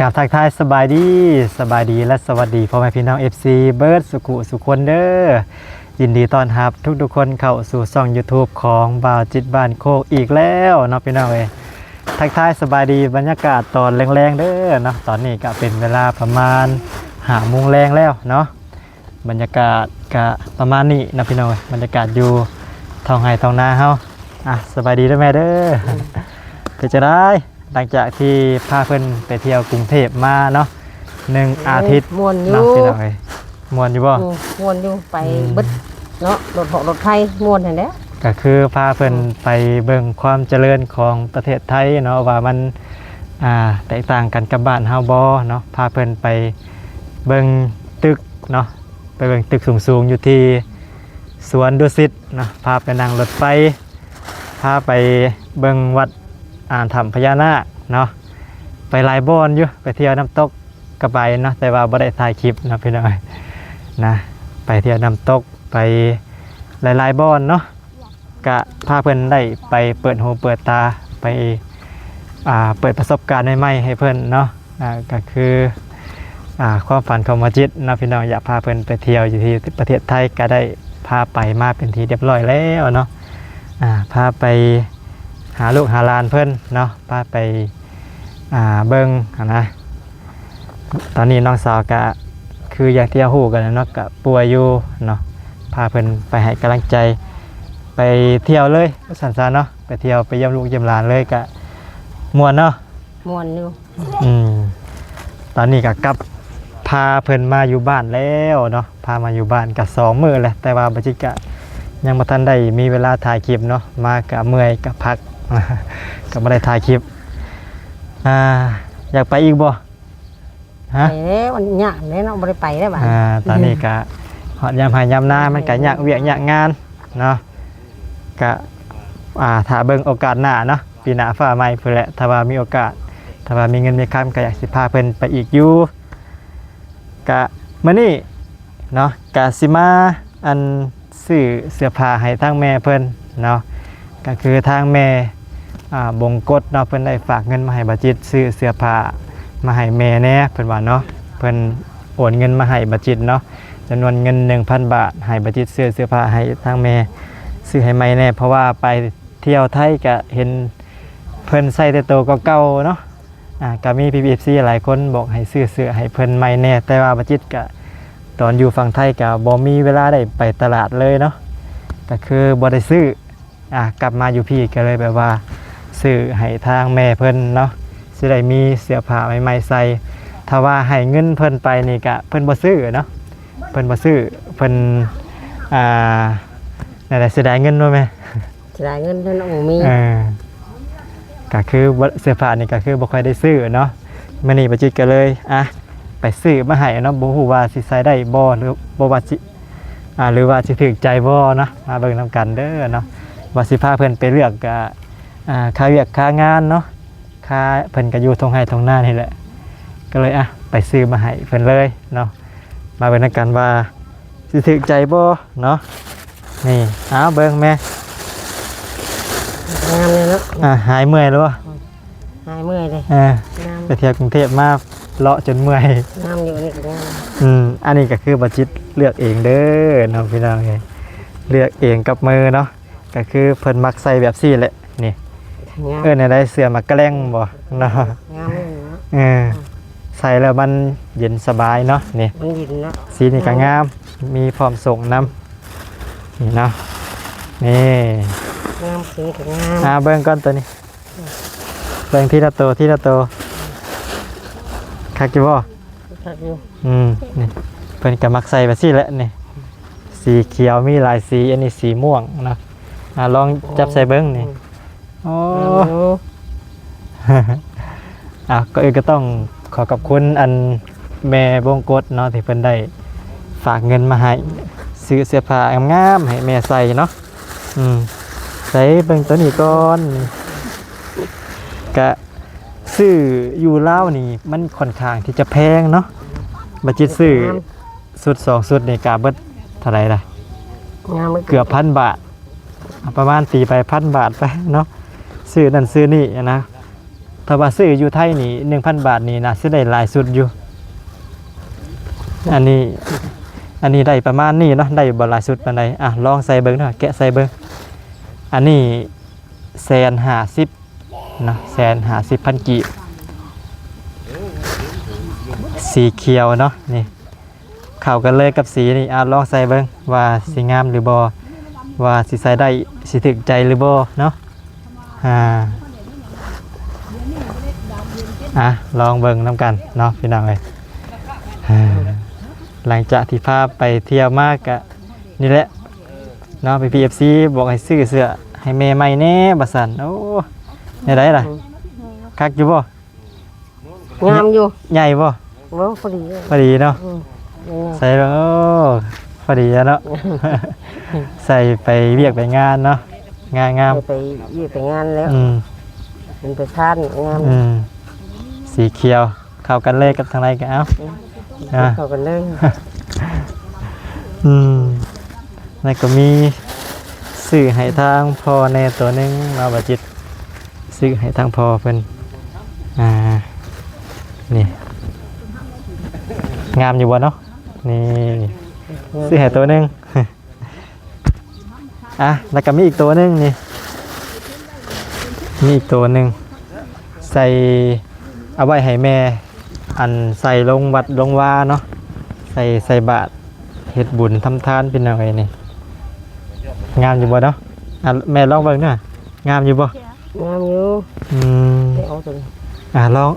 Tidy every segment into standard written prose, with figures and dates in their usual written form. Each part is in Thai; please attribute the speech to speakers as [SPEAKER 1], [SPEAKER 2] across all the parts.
[SPEAKER 1] กับทักทายสบายดีและสวัสดีพ่อแม่พี่น้อง FC เบิร์ดสุขุสุคนเด้อยินดีต้อนรับทุกคนเข้าสู่ช่อง YouTube ของบ่าวจิตบ้านโคกอีกแล้วเนาะพี่น้องเอ้ยทักทายสบายดีบรรยากาศตอนแรงๆเด้อเนาะตอนนี้ก็เป็นเวลาประมาณ5 โมงแรงแล้วเนาะบรรยากาศก็ประมาณนี้นะพี่น้องบรรยากาศอยู่ท้องไร่ท้องนาเฮาสบายดีด้วยแม่เด้อเป็นจะได้หลังจากที่พาเพิ่นไปเที่ยวกรุงเทพมาเนาะ1 อาทิตย์
[SPEAKER 2] ม่วนอยู่
[SPEAKER 1] เนาะพี่น้องเอ้ยม่วนอยู่บ่
[SPEAKER 2] ม่วนอยู่ไปเบิดเนาะรถเหาะรถไฟม่วนนั่นแหละ
[SPEAKER 1] ก็คือพาเพิ่นไปเบิ่งความเจริญของประเทศไทยเนาะว่ามันแตกต่างกันกับบ้านเฮาบ่เนาะพาเพิ่นไปเบิ่งตึกเนาะไปเบิ่งตึกสูงๆอยู่ที่สวนดุสิตเนาะพาไปนั่งรถไฟพาไปเบิ่งวัดถ้ำพญานาคเนาะไปหลายบ่อนอยู่ไปเที่ยวน้ำตกกระไบเนาะแต่ว่าบ่ได้ถ่ายคลิปนะพี่น้องนะไปเที่ยวน้ำตกไปหลายๆบ่อนเนาะกะพาเพิ่นได้ไปเปิดหูเปิดตาไปเปิดประสบการณ์ใหม่ๆให้เพิ่นเนาะก็คือความฝันของมัสยิดนะพี่น้องอยากพาเพิ่นไปเที่ยวอยู่ที่ประเทศไทยก็ได้พาไปมาเป็นที่เรียบร้อยแล้วเนาะพาไปหาลูกหาหลานเพิ่นเนาะพาไปเบิ่งนะตอนนี้น้องสาวก็คืออย่างที่ฮู้กันเนาะก็ป่วยอยู่เนาะพาเพิ่นไปให้กำลังใจไปเที่ยวเลยสันๆเนาะไปเที่ยวไปเยี่ยมลูกเยี่ยมหลานเลยก็ม่วนเนาะ
[SPEAKER 2] ม่วนอยู่
[SPEAKER 1] ตอนนี้ก็กลับพาเพิ่นมาอยู่บ้านแล้วเนาะพามาอยู่บ้านก็2 มื้อแล้วแต่ว่าบัดนี้ก็ยังบ่ทันได้มีเวลาถ่ายคลิปเนาะมาก็เมื่อยก็พัก ก็บ่ได้ถ่ายคลิปอยากไปอีกบ่ฮะ
[SPEAKER 2] ไปแล้วมันยากเลยเนาะบ่ได้ไปได้บัด
[SPEAKER 1] ตอนนี้ก็ฮอดยามหายามหน้ามันก็ยากเวียกยากงานเนาะก็ถ้าเบิ่งโอกาสหน้าเนาะปีหน้าฟ้าใหม่พุ่นแหละถ้าว่ามีโอกาสถ้าว่ามีเงินมีคำก็อยากสิพาเพิ่นไปอีกอยู่ก็มื้อนี้เนาะก็สิมาซื้อเสื้อผ้าให้ทางแม่เพิ่นเนาะก็คือทางแม่บงกฎเนาะเพิ่นได้ฝากเงินมาให้บัจิตซื้อเสื้อผ้ามาให้แม่แน่เพิ่นว่าเนาะเพิ่นโอนเงินมาให้บัจิตเนาะจำนวนเงิน 1,000 บาทให้บัจิตซื้อเสื้อผ้าให้ทางแม่ซื้อให้ใหม่แน่เพราะว่าไปเที่ยวไทยก็เห็นเพิ่นใส่แต่โตวเก่าๆเนาะก็มี PPFC หลายคนบอกให้ซื้อเสื้อให้เพิ่นใหม่แน่แต่ว่าบัจิตก็ตอนอยู่ฝั่งไทยก็บ่มีเวลาได้ไปตลาดเลยเนาะก็คือบ่ได้ซื้อกลับมาอยู่พี่ก็เลยแบบว่าซื้อให้ทางแม่เพิ่นเนาะสิได้มีเสื้อผ้าใหม่ๆใส่ถ้าว่าให้เงินเพิ่นไปนี่ก็เพิ่นบ่ซื้อเนาะเพิ่นบ่ซื้อเพิ่นนั่นแหละเสียดายเงินด้วยแม่
[SPEAKER 2] สิได้เงินเพิ่นบ่มี
[SPEAKER 1] ก็คือเสื้อผ้านี่ก็คือบ่ค่อยได้ซื้อเนาะมื้อนี้บัจิตก็เลยไปซื้อมาให้เนาะบ่ฮู้ว่าสิใส่ได้บ่หรือบ่ว่าสิหรือว่าสิถูกใจบ่เนาะมาเบิ่งนํกันเด้อเนาะว่าสิพาเพิ่นไปเลือกก็ค่าเวียกค่างานเนาะค่าเพิ่นก็อยู่ตรงไห้ตรงหน้านี่แหละก็เลยไปซื้อมาให้เพิ่นเลยเนาะมาเบิ่งกันว่าสิถูกใจบ่เนาะนี่เบิ่งแม่
[SPEAKER 2] งามเลยเนาะ
[SPEAKER 1] หายเมื่อยแล้วบ่
[SPEAKER 2] หายเมื่อยเลยงาม
[SPEAKER 1] ไปเที่ยวกรุงเทพมาเลาะจนเมื่อย
[SPEAKER 2] งามอยู่นี่ก็งาม
[SPEAKER 1] อันนี้ก็คือบัจิตเลือกเองเด้อน้องพี่น้องเอ้ยเลือกเองกับมือเนาะก็คือเพิ่นมักใส่แบบซี่แหละนี่
[SPEAKER 2] งาม
[SPEAKER 1] ในได้เสื้อมักกะแล้งบ่เนาะ
[SPEAKER 2] งามเลยเนาะ
[SPEAKER 1] ใส่แล้วมันเย็นสบายเนาะนี่
[SPEAKER 2] มันยินเนาะ
[SPEAKER 1] สีนี่ก็งามมีพร้อมส่งน้ำนี่เนาะนี่
[SPEAKER 2] งามสีก็งาม
[SPEAKER 1] เบิ่งก่อนตัวนี้เบิ่งทีละตัวคักอยู่บ่
[SPEAKER 2] คักอยู่
[SPEAKER 1] นี่เพิ่นก็มักใส่แบบซี่แหละนี่สีเขียวมีหลายสีอันนี้สีม่วงเนาะลองจับใส่เบิ่งนี่โอ้ ก็ต้องขอขอบคุณอันแม่บงกฎเนาะที่เพิ่นได้ฝากเงินมาให้ซื้อเสื้อผ้างามๆให้แม่ใส่เนาะใส่เบิ่งตัวนี้ก่อนก็ซื้ออยู่ลาวนี่มันค่อนข้างที่จะแพงเนาะบัดจิตซื้อสุด2สุดนี่ก็เบิดเท่าไหร่ล่ะ
[SPEAKER 2] งาม
[SPEAKER 1] เกือบ1,000 บาทประมาณตีไป1,000 บาทไปเนาะซื้อนั่นซื้อนี่นะ ถ้าว่าซื้ออยู่ไทยนี่ 1,000 บาทนี่น่าสิได้หลายสุดอยู่อันนี้ได้ประมาณนี้เนาะได้บ่หลายสุดปานใดอ่ะลองใส่เบิ่งเนาะแกะใส่เบิ่งอันนี้150,000นะ150,000 กีบสีเขียวเนาะนี่เข้ากันเลยกับสีนี่อ่ะลองใส่เบิ่งว่าสิงามหรือบ่ว่าสิใส่ได้สิถึกใจหรือบ่เนาะลองเบิ่งน้ำกันเนาะพี่น้องเอ้ยหลังจากที่พาไปเที่ยวมากะนี่แหละเนาะไป PFC บอกให้ซื้อเสื้อให้แม่ใหม่แน่บัดซั่นโอ้ได้ล่ะคักอยู่บ่
[SPEAKER 2] งามอยู่
[SPEAKER 1] ใหญ่บ่
[SPEAKER 2] โอ้พอดี
[SPEAKER 1] พอดีเนาะใส่แล้วพอดีแล้วเนาะ ใส่ไปเวียกไปงานเนาะงาม
[SPEAKER 2] ไปเยี่ยมไปงานแล้วเป็นไปทานงาม
[SPEAKER 1] สีเขียวเข้ากันเลยกับทางไรกันเอ้า
[SPEAKER 2] เข้ากันเลย
[SPEAKER 1] แล้วก็มีสื่อให้ทางพอในตัวหนึงมาบาจิตสื่อให้ทางพอเพิ่นนี่งามอยู่บ่เนาะนี่สื่อให้ตัวหนึง แล้วก็มีอีกตัวหนึงนี่มีอีกตัวหนึงใส่เอาไว้ให้แม่อันใส่ลงวัดลงวาเนาะใส่บาตรเฮ็ดบุญทำทานเป็นอะไรนี่งามอยู่บ่เนาะแม่ลองเบิ่งเนาะงามอยู่บ่
[SPEAKER 2] งามอยู่เอาตัวนี้
[SPEAKER 1] ลอง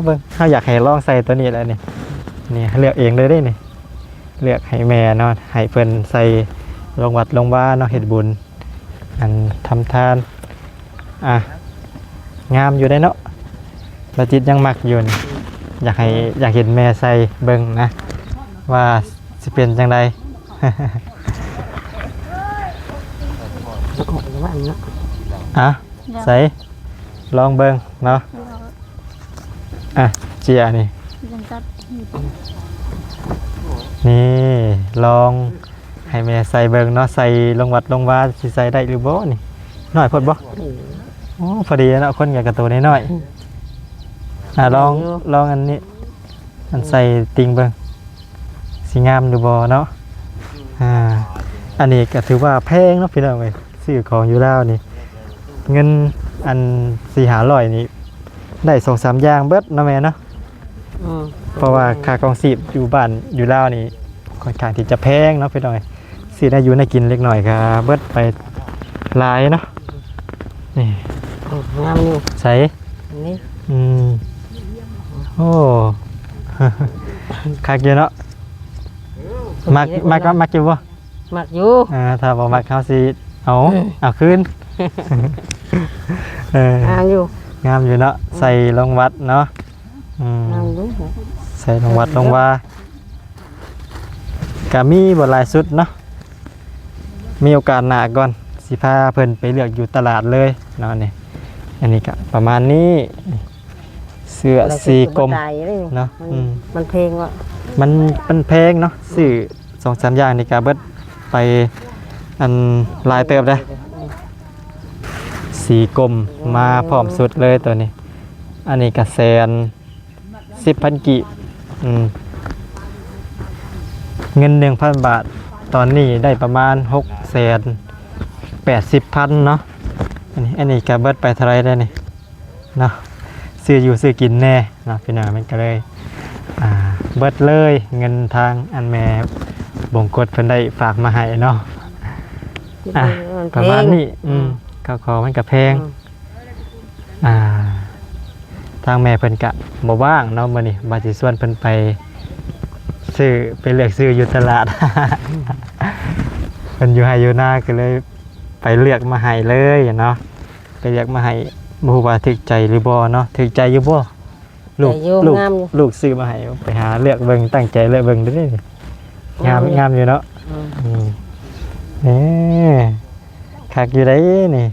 [SPEAKER 1] เบิ่งถ้าอยากให้ลองใส่ตัวนี้แหละนี่เลือกเองเลยได้นี่เลือกให้แม่เนาะให้เพิ่นใส่ลงวัดลงวาเนาะเฮ็ดบุญอันทำทานงามอยู่ได้เนาะบาจิตยังมักอยู่นี่อยากเห็นแม่ใส่เบิ่งนะว่าสิเป็นจังได ใส่ลองเบิ่งเนาะเจียนี่ลองให้แม่ใส่เบิ่งเนาะใส่ลงวัดลงวาสิใส่ได้หรือบ่นี่น้อยพอดบ่โอ้พอดีเนาะคนกับกระตัวน้อยๆลองอันนี้อันใส่ติงเบิ่งสิงามหรือบ่เนาะอันนี้ก็ถือว่าแพงเนาะพี่น้องเอ้ยซื้อของอยู่แล้วนี่เงินอัน4-500นี่ได้ 2-3 อย่างเบิดเนาะแม่เนาะเพราะว่าค่ากองสีบอยู่บ้านอยู่แล้วนี่ค่อนข้างที่จะแพงเนาะพี่น้องเอ้ยสิได้อยู่ได้กินเล็กน้อยก็เบิดไปหลายเนาะนี่
[SPEAKER 2] งามอยู่
[SPEAKER 1] ใส่
[SPEAKER 2] นี่
[SPEAKER 1] โอ้ คักอยู่เนาะมักอยู่บ่
[SPEAKER 2] มักอยู่
[SPEAKER 1] ถ้าบ่มักเฮาสิเอาคืน
[SPEAKER 2] งามอยู่
[SPEAKER 1] เนาะใส่ลงวัดเนาะ
[SPEAKER 2] งามอยู่
[SPEAKER 1] ใส่ลงวัดลงวาก็มีบ่หลายสุดเนาะมีโอกาสหน้าก่อนสิพาเพิ่นไปเลือกอยู่ตลาดเลยเนาะนี่อันนี้ก็ประมาณนี้เสื้อสีกลมเนาะ
[SPEAKER 2] มันเพลงว่ะ
[SPEAKER 1] มันแพงเนาะซื้อ 2-3 อย่างนี่ก็เบิดไปอันลายเติบได้สีกลมมาพร้อมสุดเลยตัวนี้อันนี้ก็110,000 กีบเงิน 1,000 บาทตอนนี้ได้ประมาณ680,000เนาะอันนี้ก็เบิดไปเท่าไรได้นี่เนาะซื้ออยู่ซื้อกินแน่เนาะพี่น้องมันก็เลยเบิดเลยเงินทางอันแม่บ่งกดเพิ่นได้ฝากมาให้เนาะประมาณนี้ข้าวของมันก็แพงทางแม่เพิ่นก็บ่ว่างเนาะมื้อนี้บ่สิชวนเพิ่นไปซื้อไปเลือกซื้ออยู่ตลาด เพิ่นอยู่ให้อยู่นาก็เลยไปเลือกมาให้เลยเนาะไปเลือกมาให้บ่ฮู้ว่าถูกใจหรือบ่เนาะถูกใจอยู่บ่ลูกซื้อมาให้ไปหาเลือกเบิ่งตั้งใจเลือกเบิ่งเด้องามอยู่เนาะคักอยู่ได้นี่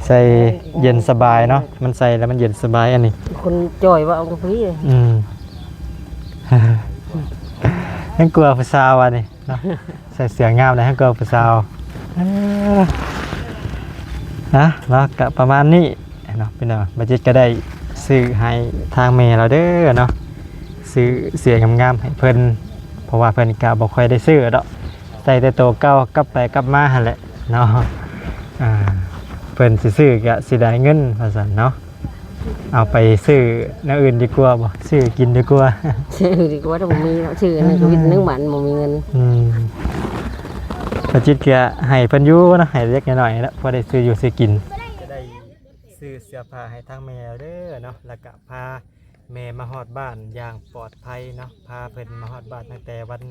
[SPEAKER 1] ใส่เย็นสบายเนาะมันใส่แล้วมันเย็นสบายอันนี้
[SPEAKER 2] คนจ่อยว่าเอาตรงนี้เลย
[SPEAKER 1] ยังกลัวผู้สาวอันนี้เนาะใส่เสื้องามเลยยังกลัวผู้สาวนะเนาะก็ประมาณนี้ เนาะพี่น้องบัดจิตก็ได้ซื้อให้ทางแม่เราเด้อเนาะซื้อเสื้องามๆให้เพิ่นเพราะว่าเพิ่นก็บ่ค่อยได้ซื้อดอกใส่แต่ตัวเก่ากลับไปกลับมาหั่นแหละเนาะอ่าเพิ่นสิซื้อก็สิได้เงินว่าซั่นเนาะเอาไปซื้อแนวอื่นดีกว่าบ่ซื้อกินดีกว่า
[SPEAKER 2] ชื่อดีกว่าถ้าบ่มีเนาะชื่อในชีวิตนึงมันบ่มีเงิน
[SPEAKER 1] ประจิตเกียให้เพิ่นอยู่นะให้เล็กน้อยๆแล้วพอได้ซื้ออยู่ซื้อกินก็ได้ซื้อเสื้อผ้าให้ทางแม่เด้อเนาะแล้วก็พาแม่มาฮอดบ้านอย่างปลอดภัยเนาะพาเพิ่นมาฮอดบ้านตั้งแต่วัน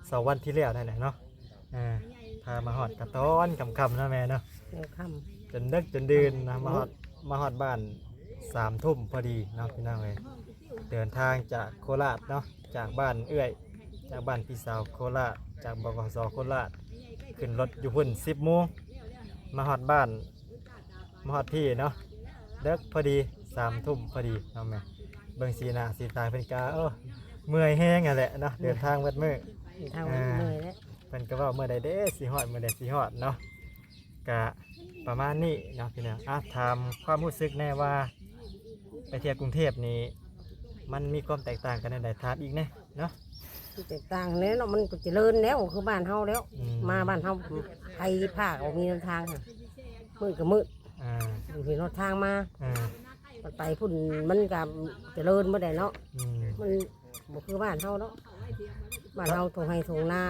[SPEAKER 1] เสาร์วันที่แล้วนั่นแหละเนาะพามาฮอดกะตอนค่ำๆเนาะแม่เนาะ
[SPEAKER 2] เดี๋ยวค่ำ
[SPEAKER 1] จนดึกจนดื่นนะมาฮอดบ้าน3 ทุ่มพอดีเนาะพี่น้องเอ้ยเดินทางจากโคราชเนาะจากบ้านเอื้อยจากบ้านพี่สาวโคราชจากบกสโคราชขึ้นรถอยู่พุ่น10 โมงมาฮอดบ้านมาฮอดที่เนาะเด็กพอดี3 ทุ่มพอดีเนาะแม่เบิ่งสีหน้าสีตาเพิ่นกาเมื่อยแห้งอ่ะแหละเนาะเดินทางเบิดมื้อ
[SPEAKER 2] ทางมันเมื่อยแล้ว
[SPEAKER 1] เพิ่นก็เว้าเมื่อใดเด้สิฮอดเมื่อใดสิฮอดเนาะกะประมาณนี้เนาะพี่น้องถามความรู้สึกแน่ว่าไปเที่ยวกรุงเทพนี่มันมีความแตกต่างกันในใดถามอีกแน่เนาะ
[SPEAKER 2] แตกต่างแล้วเนาะมันก็เจริญแล้วคือบ้านเฮาแล้ว มาบ้านเฮาไผภาคออกมีทางมืดก็มืด
[SPEAKER 1] อ่า
[SPEAKER 2] อยู่ที่รถทางมา
[SPEAKER 1] อ่า
[SPEAKER 2] ไปพุ่นมันก็เจริญบ่ได้เนาะ
[SPEAKER 1] อืม
[SPEAKER 2] มันบ่คือบ้านเฮาเนาะบ้านเฮาทงให้ทงนา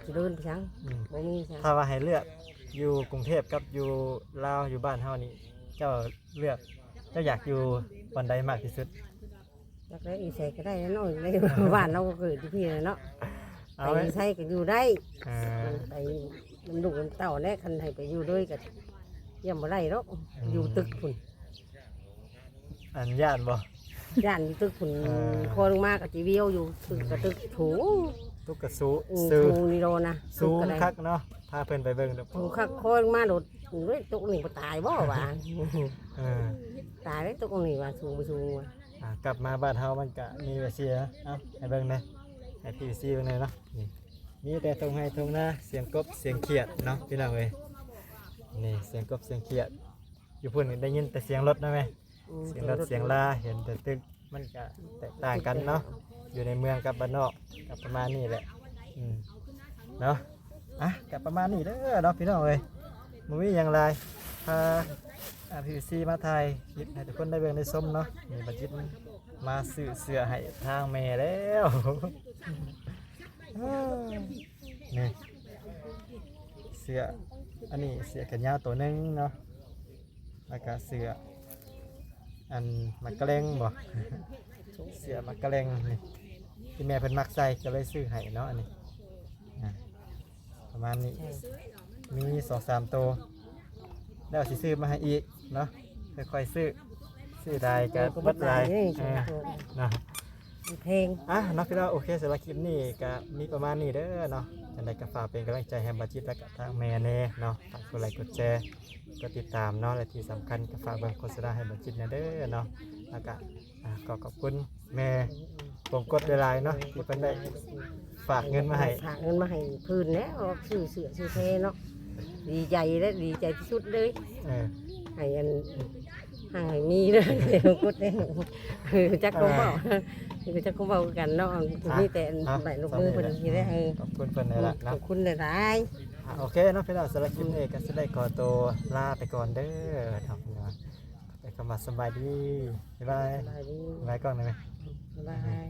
[SPEAKER 2] เจริญไปจัง
[SPEAKER 1] อืม
[SPEAKER 2] บ่มีจัง
[SPEAKER 1] ถ้าว่าให้เลือกอยู่กรุงเทพกับอยู่ลาวอยู่บ้านเฮานี่เจ้าเลือกเจ้าอยากอยู่วันใดมากที่สุด
[SPEAKER 2] อยากได้อีใส่ก็ได้เนาะในบ้านเราก็เกิดที่พี่เนาะ
[SPEAKER 1] เอา
[SPEAKER 2] ไป
[SPEAKER 1] ไว้
[SPEAKER 2] ใช้ก็อยู่ได้
[SPEAKER 1] อ่า
[SPEAKER 2] ไปมันดุมันเต่าแน่คันให้ไปอยู่ด้วยกันเยี่ยมบ่ได้หรอกอยู่ตึกพุ่น
[SPEAKER 1] อันย่านบ่
[SPEAKER 2] ย่านอยู่ตึกพุ่นคอลงมากับจีเวียวอยู่ตึกกับตึกถู
[SPEAKER 1] ทุกกระสู
[SPEAKER 2] ถู
[SPEAKER 1] ซื้อ
[SPEAKER 2] นี่โดนะ
[SPEAKER 1] สูง
[SPEAKER 2] ตึกก็ได้
[SPEAKER 1] คักเนาะพาเพิ่นไปเบิ่งเด้อ
[SPEAKER 2] ถูคักคอลงมาโดดเฮ้ยตุกนี่บ่ตายบ่วะ
[SPEAKER 1] เออ
[SPEAKER 2] ตายได้ตุกนี่ว่าสูงไปสูงว่ะ
[SPEAKER 1] กลับมาบ้านเฮามันก็มีแต่เสียให้เบิ่งแหน่ให้พี่ซีเบิ่งหน่อยเนาะนี่มีแต่ทงให้ทงหน้าเสียงกบเสียงเขียดเนาะพี่น้องเอ้ยนี่เสียงกบเสียงเขียดอยู่พุ่นนี่ได้ยินแต่เสียงรถนะแม่เสียงรถเสียงลาเห็นแต่ตึกมันก็แตกต่างกันเนาะอยู่ในเมืองกับบ้านนอกกับประมาณนี้แหละเนาะกับประมาณนี้เด้อเนาะพี่น้องเอ้ยบ่มีหยังหลายพาพี่ซีมาถ่ายคลิปให้ทุกคนได้เบิ่งได้ชมเนาะนี่บัดจิตมาซื้อเสื้อให้ทางแม่แล้ว นี่เสื้ออันนี้เสื้อแขนยาวตัวหนึงเนาะแล้วก็เสื้ออันมักกะเล็งบ่ เสื้อมักกะเล็งนี่ที่แม่เพิ่นมักใส่ก็เลยซื้อให้เนาะอันนี้ประมาณนี้มี2-3 ตัวแล้วสิซื้อมาให้อีกเนาะค่อยๆซื้อได้ก็เบิดหลายเนาะ
[SPEAKER 2] เพลง
[SPEAKER 1] เนาะพี่น้องโอเคสำหรับคลิปนี้ก็มีประมาณนี้เด้อเนาะจังไดก็ฝากเป็นกำลังใจให้บัดจิตและก็ทางแม่แน่เนาะฝากกดไลค์กดแชร์กดติดตามเนาะและที่สำคัญก็ฝากเบิ่งโฆษณาให้บัดจิตนะเด้อเนาะแล้วก็ก็ขอบคุณแม่ผมกดหลายๆเนาะที่เพิ่นได้ฝากเงินมาให้
[SPEAKER 2] ฝากเงินมาให้พื้นแล้วซื้อเสื้อซื้อเพลเนาะดีใจและดีใจที่สุดเลย
[SPEAKER 1] เออ
[SPEAKER 2] ให้อันให้มีเลยกดได้จักก็เบาจักก็เบากันเนาะมีแต่ใบลูกมือเพิ่นที่ได้
[SPEAKER 1] ขอบคุณเพิ่นนี่แหละ
[SPEAKER 2] ข
[SPEAKER 1] เนาะ
[SPEAKER 2] อบคุณหลาย
[SPEAKER 1] โอเคเนาะพี่น้องสำหรับคลิปนี้ก็สิได้ขอตัวลาไปก่อนเด้อครับพี่น้องไปคำว่าสบายดีบ๊ายบาย
[SPEAKER 2] ๆสบายดี
[SPEAKER 1] บ๊ายบายกล้องได้ไหม
[SPEAKER 2] สบาย